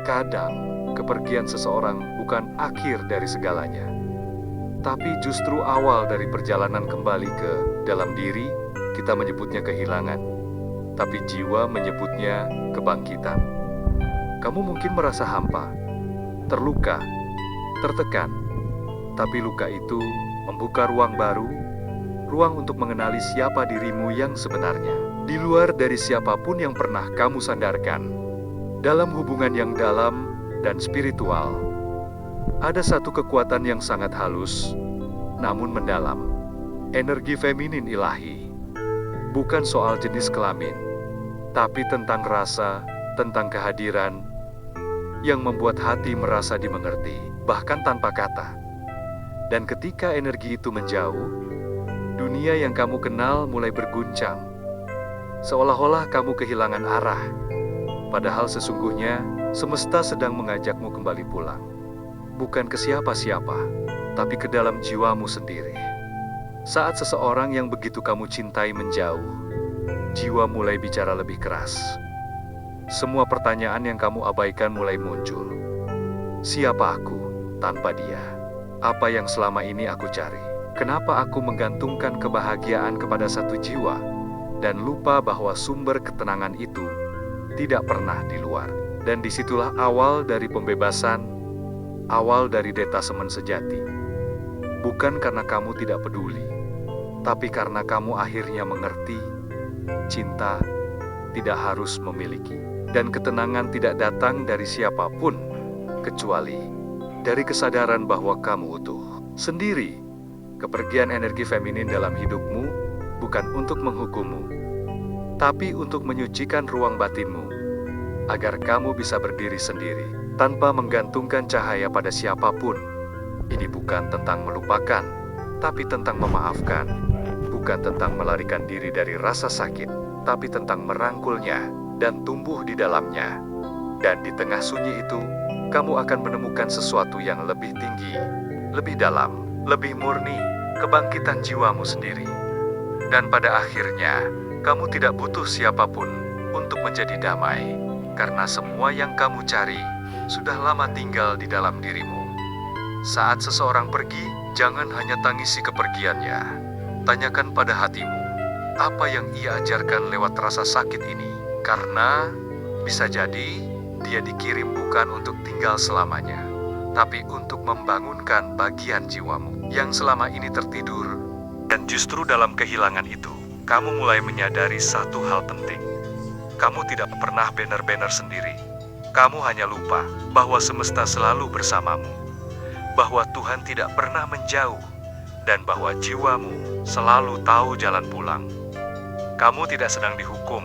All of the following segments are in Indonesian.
Kadang, kepergian seseorang bukan akhir dari segalanya, tapi justru awal dari perjalanan kembali ke dalam diri. Kita menyebutnya kehilangan, tapi jiwa menyebutnya kebangkitan. Kamu mungkin merasa hampa, terluka, tertekan, tapi luka itu membuka ruang baru, ruang untuk mengenali siapa dirimu yang sebenarnya, di luar dari siapapun yang pernah kamu sandarkan. Dalam hubungan yang dalam dan spiritual, ada satu kekuatan yang sangat halus, namun mendalam. Energi feminin ilahi. Bukan soal jenis kelamin, tapi tentang rasa, tentang kehadiran, yang membuat hati merasa dimengerti, bahkan tanpa kata. Dan ketika energi itu menjauh, dunia yang kamu kenal mulai berguncang. Seolah-olah kamu kehilangan arah. Padahal sesungguhnya, semesta sedang mengajakmu kembali pulang. Bukan ke siapa-siapa, tapi ke dalam jiwamu sendiri. Saat seseorang yang begitu kamu cintai menjauh, jiwa mulai bicara lebih keras. Semua pertanyaan yang kamu abaikan mulai muncul. Siapa aku tanpa dia? Apa yang selama ini aku cari? Kenapa aku menggantungkan kebahagiaan kepada satu jiwa dan lupa bahwa sumber ketenangan itu tidak pernah di luar? Dan disitulah awal dari pembebasan, awal dari detasemen sejati. Bukan karena kamu tidak peduli, tapi karena kamu akhirnya mengerti, cinta tidak harus memiliki. Dan ketenangan tidak datang dari siapapun, kecuali dari kesadaran bahwa kamu utuh. Sendiri, kepergian energi feminin dalam hidupmu bukan untuk menghukummu, tapi untuk menyucikan ruang batinmu, agar kamu bisa berdiri sendiri, tanpa menggantungkan cahaya pada siapapun. Ini bukan tentang melupakan, tapi tentang memaafkan. Bukan tentang melarikan diri dari rasa sakit, tapi tentang merangkulnya dan tumbuh di dalamnya. Dan di tengah sunyi itu, kamu akan menemukan sesuatu yang lebih tinggi, lebih dalam, lebih murni, kebangkitan jiwamu sendiri. Dan pada akhirnya, kamu tidak butuh siapapun untuk menjadi damai, karena semua yang kamu cari sudah lama tinggal di dalam dirimu. Saat seseorang pergi, jangan hanya tangisi kepergiannya. Tanyakan pada hatimu, apa yang ia ajarkan lewat rasa sakit ini? Karena bisa jadi dia dikirim bukan untuk tinggal selamanya, tapi untuk membangunkan bagian jiwamu yang selama ini tertidur. Dan justru dalam kehilangan itu, kamu mulai menyadari satu hal penting. Kamu tidak pernah benar-benar sendiri. Kamu hanya lupa bahwa semesta selalu bersamamu, bahwa Tuhan tidak pernah menjauh, dan bahwa jiwamu selalu tahu jalan pulang. Kamu tidak sedang dihukum,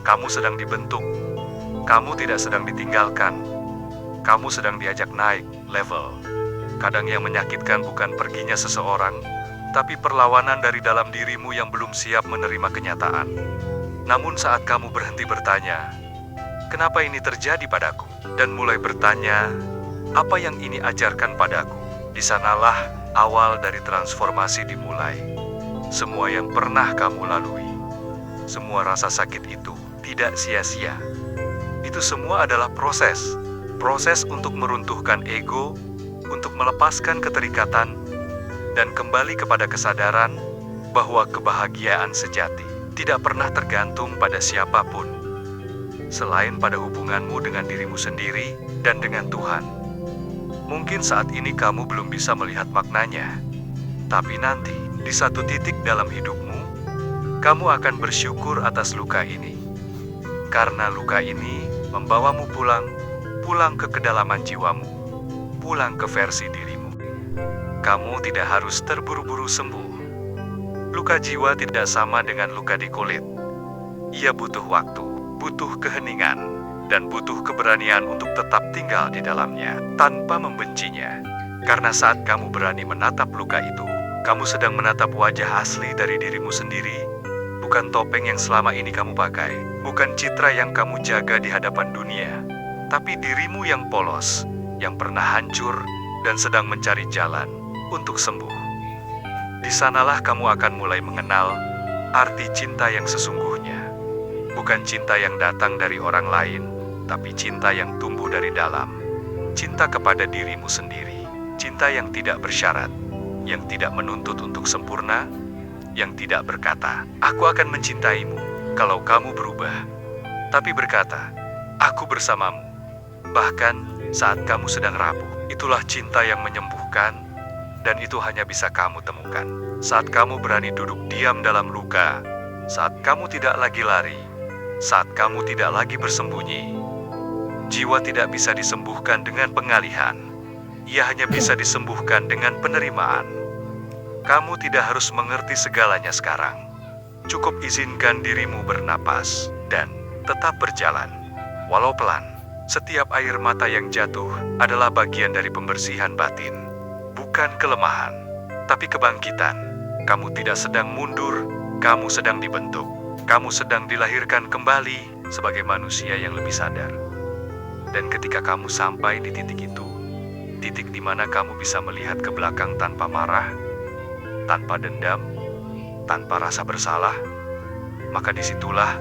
kamu sedang dibentuk, kamu tidak sedang ditinggalkan, kamu sedang diajak naik level. Kadang yang menyakitkan bukan perginya seseorang, tapi perlawanan dari dalam dirimu yang belum siap menerima kenyataan. Namun saat kamu berhenti bertanya, kenapa ini terjadi padaku? Dan mulai bertanya, apa yang ini ajarkan padaku? Di sanalah awal dari transformasi dimulai. Semua yang pernah kamu lalui, semua rasa sakit itu tidak sia-sia. Itu semua adalah proses untuk meruntuhkan ego, untuk melepaskan keterikatan, dan kembali kepada kesadaran bahwa kebahagiaan sejati tidak pernah tergantung pada siapapun, selain pada hubunganmu dengan dirimu sendiri dan dengan Tuhan. Mungkin saat ini kamu belum bisa melihat maknanya, tapi nanti, di satu titik dalam hidupmu, kamu akan bersyukur atas luka ini. Karena luka ini membawamu pulang ke kedalaman jiwamu, pulang ke versi dirimu. Kamu tidak harus terburu-buru sembuh. Luka jiwa tidak sama dengan luka di kulit. Ia butuh waktu, butuh keheningan, dan butuh keberanian untuk tetap tinggal di dalamnya, tanpa membencinya. Karena saat kamu berani menatap luka itu, kamu sedang menatap wajah asli dari dirimu sendiri, bukan topeng yang selama ini kamu pakai, bukan citra yang kamu jaga di hadapan dunia, tapi dirimu yang polos, yang pernah hancur, dan sedang mencari jalan untuk sembuh. Di sanalah kamu akan mulai mengenal arti cinta yang sesungguhnya. Bukan cinta yang datang dari orang lain, tapi cinta yang tumbuh dari dalam. Cinta kepada dirimu sendiri, cinta yang tidak bersyarat, yang tidak menuntut untuk sempurna, yang tidak berkata, "Aku akan mencintaimu kalau kamu berubah," tapi berkata, "Aku bersamamu." Bahkan saat kamu sedang rapuh, itulah cinta yang menyembuhkan, dan itu hanya bisa kamu temukan saat kamu berani duduk diam dalam luka, saat kamu tidak lagi lari, saat kamu tidak lagi bersembunyi. Jiwa tidak bisa disembuhkan dengan pengalihan. Ia hanya bisa disembuhkan dengan penerimaan. Kamu tidak harus mengerti segalanya sekarang. Cukup izinkan dirimu bernapas dan tetap berjalan. Walau pelan, setiap air mata yang jatuh adalah bagian dari pembersihan batin. Bukan kelemahan, tapi kebangkitan. Kamu tidak sedang mundur, kamu sedang dibentuk. Kamu sedang dilahirkan kembali sebagai manusia yang lebih sadar. Dan ketika kamu sampai di titik itu, titik di mana kamu bisa melihat ke belakang tanpa marah, tanpa dendam, tanpa rasa bersalah, maka disitulah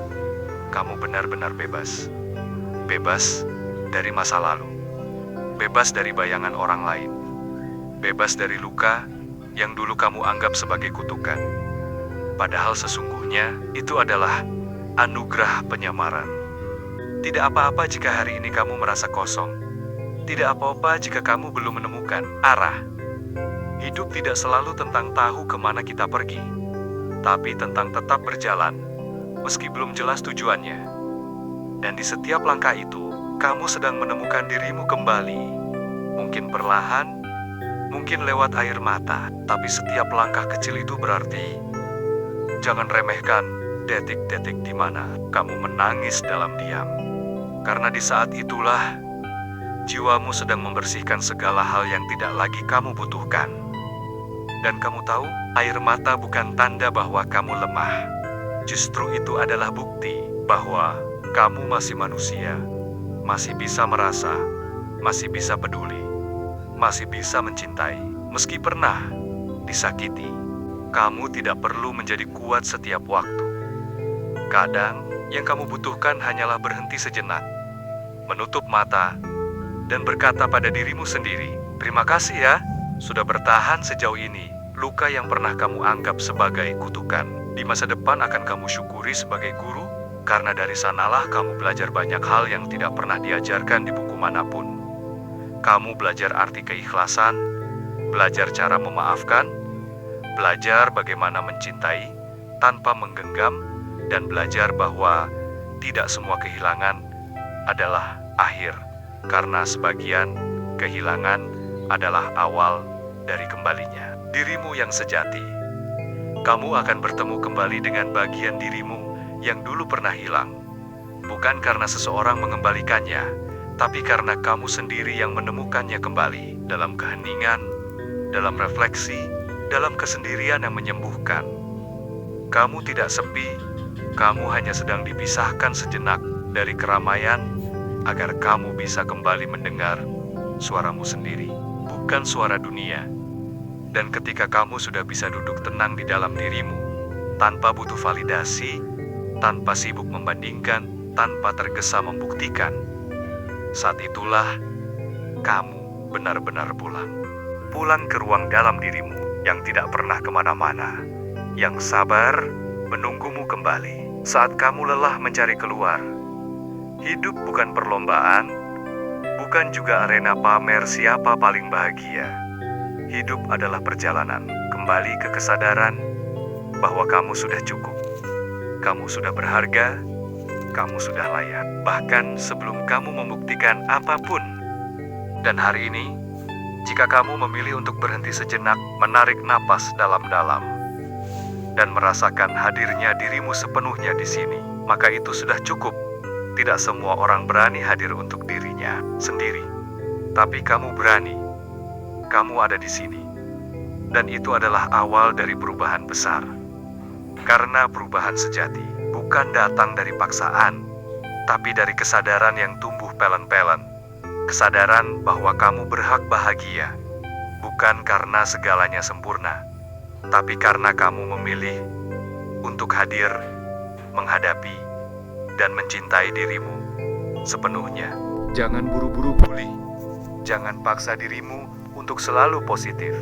kamu benar-benar bebas. Bebas dari masa lalu, bebas dari bayangan orang lain, bebas dari luka yang dulu kamu anggap sebagai kutukan. Padahal sesungguhnya itu adalah anugerah penyamaran. Tidak apa-apa jika hari ini kamu merasa kosong. Tidak apa-apa jika kamu belum menemukan arah. Hidup tidak selalu tentang tahu kemana kita pergi, tapi tentang tetap berjalan, meski belum jelas tujuannya. Dan di setiap langkah itu, kamu sedang menemukan dirimu kembali. Mungkin perlahan, mungkin lewat air mata, tapi setiap langkah kecil itu berarti. Jangan remehkan detik-detik di mana kamu menangis dalam diam. Karena di saat itulah, jiwamu sedang membersihkan segala hal yang tidak lagi kamu butuhkan. Dan kamu tahu, air mata bukan tanda bahwa kamu lemah. Justru itu adalah bukti bahwa kamu masih manusia, masih bisa merasa, masih bisa peduli, masih bisa mencintai. Meski pernah disakiti, kamu tidak perlu menjadi kuat setiap waktu. Kadang, yang kamu butuhkan hanyalah berhenti sejenak, menutup mata, dan berkata pada dirimu sendiri, "Terima kasih ya, sudah bertahan sejauh ini." Luka yang pernah kamu anggap sebagai kutukan, di masa depan akan kamu syukuri sebagai guru, karena dari sanalah kamu belajar banyak hal yang tidak pernah diajarkan di buku manapun. Kamu belajar arti keikhlasan, belajar cara memaafkan, belajar bagaimana mencintai tanpa menggenggam, dan belajar bahwa tidak semua kehilangan adalah akhir, karena sebagian kehilangan adalah awal dari kembalinya dirimu yang sejati. Kamu akan bertemu kembali dengan bagian dirimu yang dulu pernah hilang, bukan karena seseorang mengembalikannya, tapi karena kamu sendiri yang menemukannya kembali dalam keheningan, dalam refleksi, dalam kesendirian yang menyembuhkan. Kamu tidak sepi, kamu hanya sedang dipisahkan sejenak dari keramaian, agar kamu bisa kembali mendengar suaramu sendiri, bukan suara dunia. Dan ketika kamu sudah bisa duduk tenang di dalam dirimu, tanpa butuh validasi, tanpa sibuk membandingkan, tanpa tergesa membuktikan, saat itulah kamu benar-benar pulang. Pulang ke ruang dalam dirimu yang tidak pernah kemana-mana, yang sabar menunggumu kembali saat kamu lelah mencari keluar. Hidup bukan perlombaan, bukan juga arena pamer siapa paling bahagia. Hidup adalah perjalanan kembali ke kesadaran bahwa kamu sudah cukup, kamu sudah berharga, kamu sudah layak, bahkan sebelum kamu membuktikan apapun. Dan hari ini, jika kamu memilih untuk berhenti sejenak, menarik napas dalam-dalam, dan merasakan hadirnya dirimu sepenuhnya di sini, maka itu sudah cukup. Tidak semua orang berani hadir untuk dirinya sendiri, tapi kamu berani. Kamu ada di sini, dan itu adalah awal dari perubahan besar. Karena perubahan sejati bukan datang dari paksaan, tapi dari kesadaran yang tumbuh pelan-pelan. Kesadaran bahwa kamu berhak bahagia, bukan karena segalanya sempurna, tapi karena kamu memilih untuk hadir, menghadapi, dan mencintai dirimu sepenuhnya. Jangan buru-buru pulih. Jangan paksa dirimu untuk selalu positif.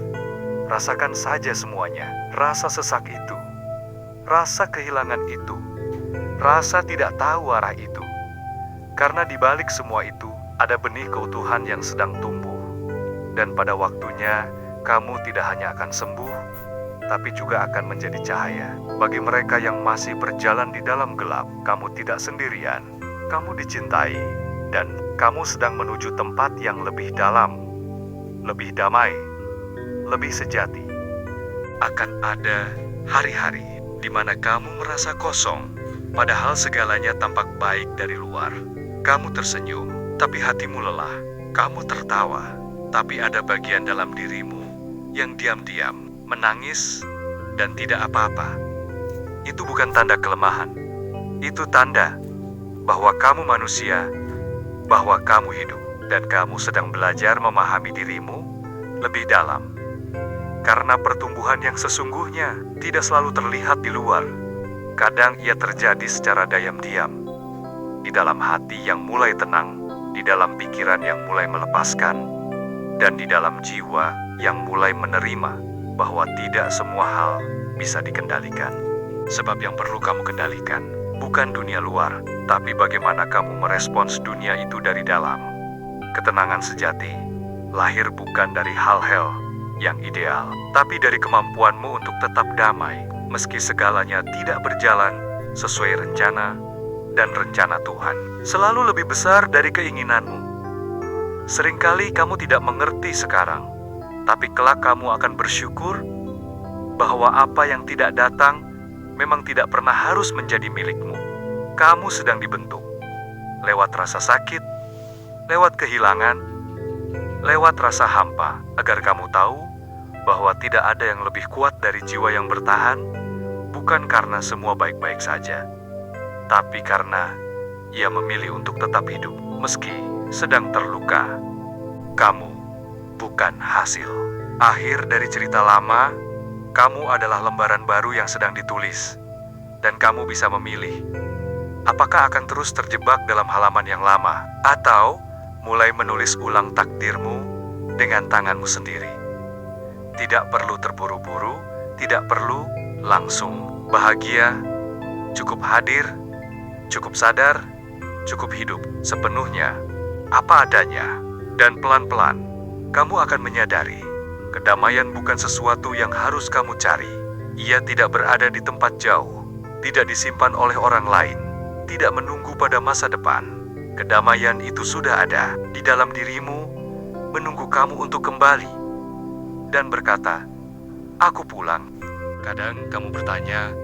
Rasakan saja semuanya. Rasa sesak itu, rasa kehilangan itu, rasa tidak tahu arah itu. Karena di balik semua itu ada benih keutuhan yang sedang tumbuh. Dan pada waktunya kamu tidak hanya akan sembuh, tapi juga akan menjadi cahaya. Bagi mereka yang masih berjalan di dalam gelap, kamu tidak sendirian. Kamu dicintai, dan kamu sedang menuju tempat yang lebih dalam, lebih damai, lebih sejati. Akan ada hari-hari di mana kamu merasa kosong, padahal segalanya tampak baik dari luar. Kamu tersenyum, tapi hatimu lelah. Kamu tertawa, tapi ada bagian dalam dirimu yang diam-diam menangis dan tidak apa-apa. Itu bukan tanda kelemahan. Itu tanda bahwa kamu manusia, bahwa kamu hidup, dan kamu sedang belajar memahami dirimu lebih dalam. Karena pertumbuhan yang sesungguhnya tidak selalu terlihat di luar. Kadang ia terjadi secara diam-diam. Di dalam hati yang mulai tenang, di dalam pikiran yang mulai melepaskan, dan di dalam jiwa yang mulai menerima bahwa tidak semua hal bisa dikendalikan. Sebab yang perlu kamu kendalikan bukan dunia luar, tapi bagaimana kamu merespons dunia itu dari dalam. Ketenangan sejati lahir bukan dari hal-hal yang ideal, tapi dari kemampuanmu untuk tetap damai, meski segalanya tidak berjalan sesuai rencana, dan rencana Tuhan selalu lebih besar dari keinginanmu. Seringkali kamu tidak mengerti sekarang, tapi kelak kamu akan bersyukur bahwa apa yang tidak datang memang tidak pernah harus menjadi milikmu. Kamu sedang dibentuk lewat rasa sakit, lewat kehilangan, lewat rasa hampa, agar kamu tahu bahwa tidak ada yang lebih kuat dari jiwa yang bertahan, bukan karena semua baik-baik saja, tapi karena ia memilih untuk tetap hidup meski sedang terluka. Kamu bukan hasil akhir dari cerita lama. Kamu adalah lembaran baru yang sedang ditulis, dan kamu bisa memilih apakah akan terus terjebak dalam halaman yang lama atau mulai menulis ulang takdirmu dengan tanganmu sendiri. Tidak perlu terburu-buru, tidak perlu langsung bahagia, cukup hadir, cukup sadar, cukup hidup sepenuhnya apa adanya, dan pelan-pelan kamu akan menyadari kedamaian bukan sesuatu yang harus kamu cari. Ia tidak berada di tempat jauh, tidak disimpan oleh orang lain, tidak menunggu pada masa depan. Kedamaian itu sudah ada di dalam dirimu, menunggu kamu untuk kembali dan berkata, "Aku pulang." Kadang kamu bertanya,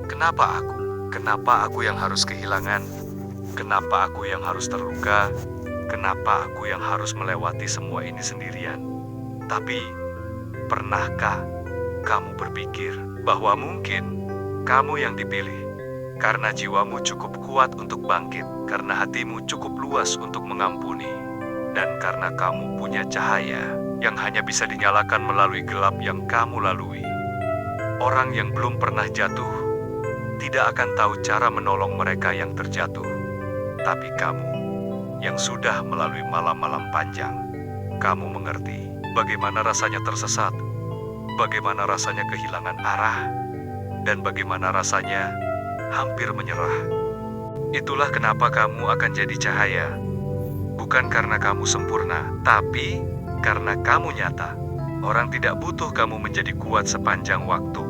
"Kenapa aku? Kenapa aku yang harus kehilangan? Kenapa aku yang harus terluka? Kenapa aku yang harus melewati semua ini sendirian?" Tapi pernahkah kamu berpikir bahwa mungkin kamu yang dipilih karena jiwamu cukup kuat untuk bangkit, karena hatimu cukup luas untuk mengampuni, dan karena kamu punya cahaya yang hanya bisa dinyalakan melalui gelap yang kamu lalui? Orang yang belum pernah jatuh tidak akan tahu cara menolong mereka yang terjatuh. Tapi kamu yang sudah melalui malam-malam panjang, kamu mengerti bagaimana rasanya tersesat, bagaimana rasanya kehilangan arah, dan bagaimana rasanya hampir menyerah. Itulah kenapa kamu akan jadi cahaya. Bukan karena kamu sempurna, tapi karena kamu nyata. Orang tidak butuh kamu menjadi kuat sepanjang waktu.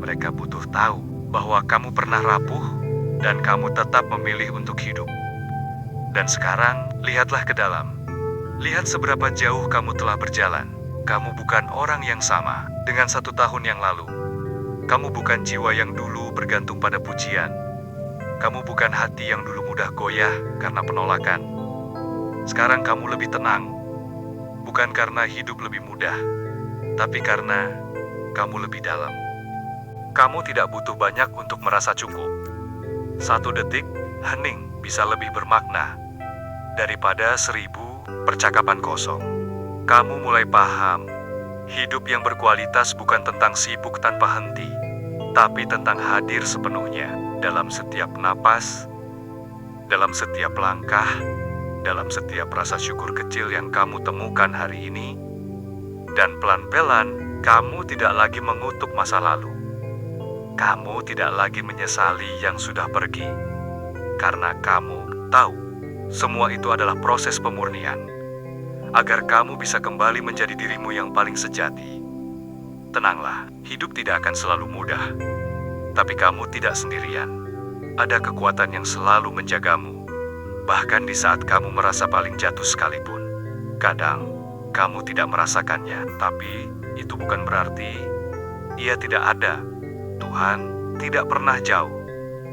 Mereka butuh tahu bahwa kamu pernah rapuh dan kamu tetap memilih untuk hidup. Dan sekarang, lihatlah ke dalam. Lihat seberapa jauh kamu telah berjalan. Kamu bukan orang yang sama dengan 1 tahun yang lalu. Kamu bukan jiwa yang dulu bergantung pada pujian. Kamu bukan hati yang dulu mudah goyah karena penolakan. Sekarang kamu lebih tenang. Bukan karena hidup lebih mudah, tapi karena kamu lebih dalam. Kamu tidak butuh banyak untuk merasa cukup. 1 detik hening bisa lebih bermakna daripada 1000 percakapan kosong. Kamu mulai paham, hidup yang berkualitas bukan tentang sibuk tanpa henti, tapi tentang hadir sepenuhnya dalam setiap napas, Dalam setiap langkah, dalam setiap rasa syukur kecil yang kamu temukan hari ini, dan pelan-pelan kamu tidak lagi mengutuk masa lalu. Kamu tidak lagi menyesali yang sudah pergi, karena kamu tahu semua itu adalah proses pemurnian, agar kamu bisa kembali menjadi dirimu yang paling sejati. Tenanglah, hidup tidak akan selalu mudah, tapi kamu tidak sendirian. Ada kekuatan yang selalu menjagamu, bahkan di saat kamu merasa paling jatuh sekalipun. Kadang, kamu tidak merasakannya, tapi itu bukan berarti Ia tidak ada. Tuhan tidak pernah jauh.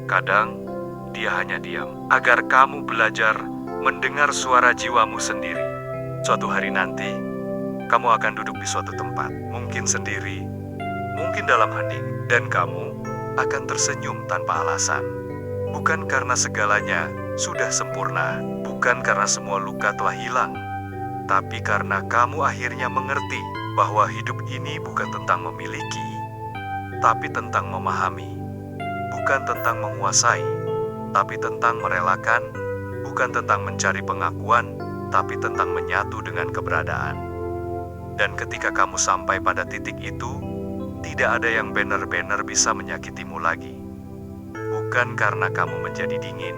Kadang, Dia hanya diam, agar kamu belajar mendengar suara jiwamu sendiri. Suatu hari nanti, kamu akan duduk di suatu tempat, mungkin sendiri, mungkin dalam hening, dan kamu akan tersenyum tanpa alasan. Bukan karena segalanya sudah sempurna, bukan karena semua luka telah hilang, tapi karena kamu akhirnya mengerti bahwa hidup ini bukan tentang memiliki, tapi tentang memahami. Bukan tentang menguasai, tapi tentang merelakan. Bukan tentang mencari pengakuan, tapi tentang menyatu dengan keberadaan. Dan ketika kamu sampai pada titik itu, tidak ada yang benar-benar bisa menyakitimu lagi. Bukan karena kamu menjadi dingin,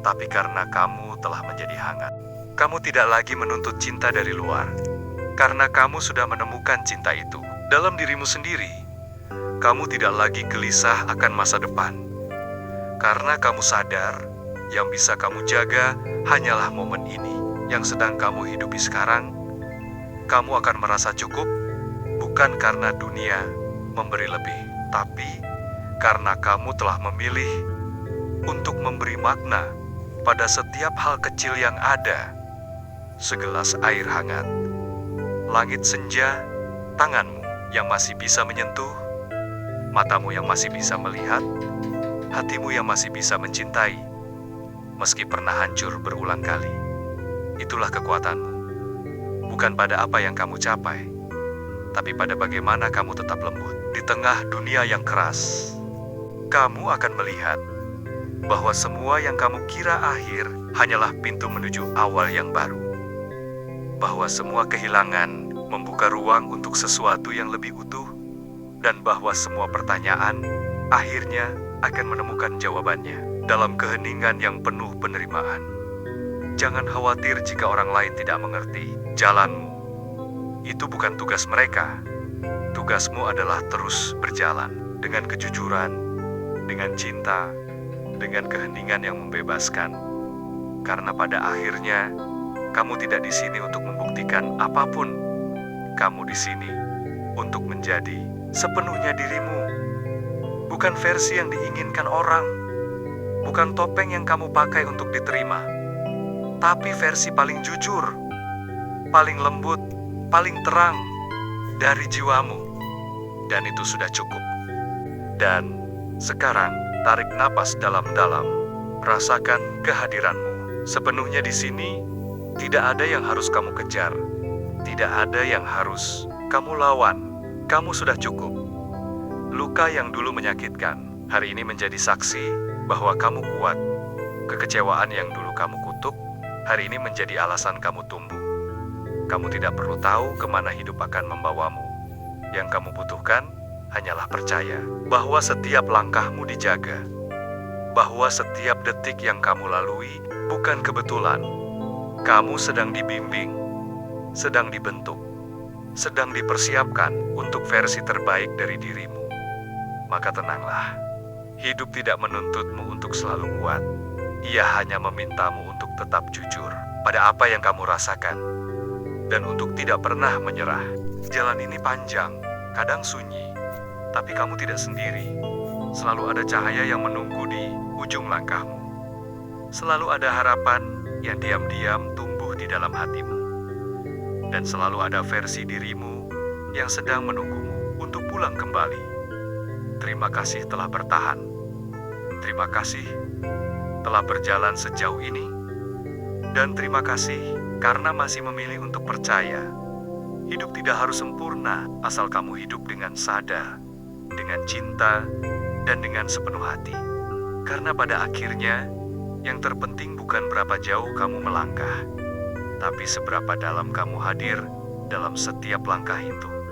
tapi karena kamu telah menjadi hangat. Kamu tidak lagi menuntut cinta dari luar, karena kamu sudah menemukan cinta itu dalam dirimu sendiri. Kamu tidak lagi gelisah akan masa depan, karena kamu sadar yang bisa kamu jaga hanyalah momen ini yang sedang kamu hidupi sekarang. Kamu akan merasa cukup, bukan karena dunia memberi lebih, tapi karena kamu telah memilih untuk memberi makna pada setiap hal kecil yang ada. Segelas air hangat, langit senja, tanganmu yang masih bisa menyentuh, matamu yang masih bisa melihat, hatimu yang masih bisa mencintai, meski pernah hancur berulang kali. Itulah kekuatanmu. Bukan pada apa yang kamu capai, tapi pada bagaimana kamu tetap lembut. Di tengah dunia yang keras, kamu akan melihat bahwa semua yang kamu kira akhir hanyalah pintu menuju awal yang baru. Bahwa semua kehilangan membuka ruang untuk sesuatu yang lebih utuh, dan bahwa semua pertanyaan akhirnya akan menemukan jawabannya dalam keheningan yang penuh penerimaan. Jangan khawatir jika orang lain tidak mengerti jalanmu. Itu bukan tugas mereka. Tugasmu adalah terus berjalan dengan kejujuran, dengan cinta, dengan keheningan yang membebaskan. Karena pada akhirnya, kamu tidak di sini untuk membuktikan apapun. Kamu di sini untuk menjadi sepenuhnya dirimu. Bukan versi yang diinginkan orang. Bukan topeng yang kamu pakai untuk diterima. Tapi versi paling jujur, paling lembut, paling terang dari jiwamu. Dan itu sudah cukup. Dan sekarang, tarik napas dalam-dalam. Rasakan kehadiranmu. Sepenuhnya di sini, tidak ada yang harus kamu kejar. Tidak ada yang harus kamu lawan. Kamu sudah cukup. Luka yang dulu menyakitkan, hari ini menjadi saksi bahwa kamu kuat. Kekecewaan yang dulu kamu kutuk, hari ini menjadi alasan kamu tumbuh. Kamu tidak perlu tahu kemana hidup akan membawamu. Yang kamu butuhkan hanyalah percaya bahwa setiap langkahmu dijaga. Bahwa setiap detik yang kamu lalui bukan kebetulan. Kamu sedang dibimbing, sedang dibentuk, sedang dipersiapkan untuk versi terbaik dari dirimu. Maka tenanglah. Hidup tidak menuntutmu untuk selalu kuat. Ia hanya memintamu untuk tetap jujur pada apa yang kamu rasakan, dan untuk tidak pernah menyerah. Jalan ini panjang, kadang sunyi, tapi kamu tidak sendiri. Selalu ada cahaya yang menunggu di ujung langkahmu. Selalu ada harapan yang diam-diam tumbuh di dalam hatimu. Dan selalu ada versi dirimu yang sedang menunggumu untuk pulang kembali. Terima kasih telah bertahan. Terima kasih telah berjalan sejauh ini, dan terima kasih karena masih memilih untuk percaya. Hidup tidak harus sempurna asal kamu hidup dengan sadar, dengan cinta, dan dengan sepenuh hati. Karena pada akhirnya, Yang terpenting bukan berapa jauh kamu melangkah, tapi seberapa dalam kamu hadir dalam setiap langkah itu.